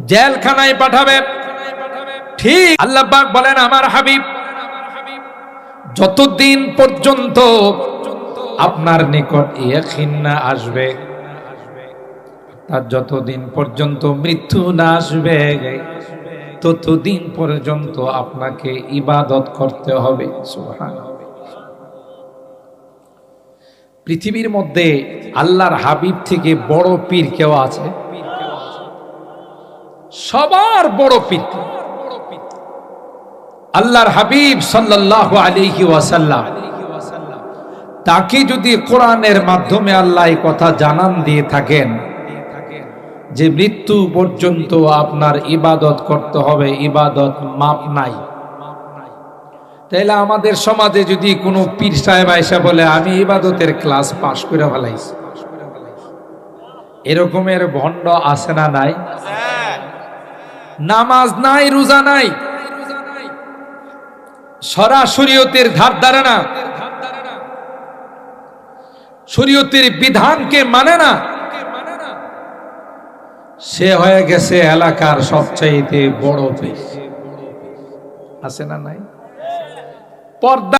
জেলখানায় পাঠাবে। ঠিক আল্লাহ পাক বলেন, আমার হাবিব যতদিন পর্যন্ত আপনার নিকট ইয়াকিন না আসবে, তার যতদিন পর্যন্ত মৃত্যু না আসবে, ততদিন পর্যন্ত আপনাকে ইবাদত করতে হবে। সুবহানাল্লাহ। পৃথিবীর মধ্যে আল্লাহর হাবিব থেকে বড় পীর কেউ আছে? সবার বড় পীর আল্লাহর হাবিব সাল্লাল্লাহু আলাইহি ওয়াসাল্লাম। তাকে যদি কোরআনের মাধ্যমে আল্লাহ এই কথা জানান দিয়ে থাকেন যে মৃত্যু পর্যন্ত আপনার ইবাদত করতে হবে, ইবাদত মাপ নাই, তাইলে আমাদের সমাজে যদি কোনো পীর সাহেব আয়েশা বলে আমি ইবাদতের ক্লাস পাশ করে ফেলাইছি, এরকমের ভণ্ড আছে না নাই? নামাজ নাই, রোজা নাই, শরীয়তের ধার ধারে না, শরীয়তের বিধানকে মানে না, সে হয়ে গেছে এলাকার সবচাইতে বড় পীর। আছে না নাই? পর্দা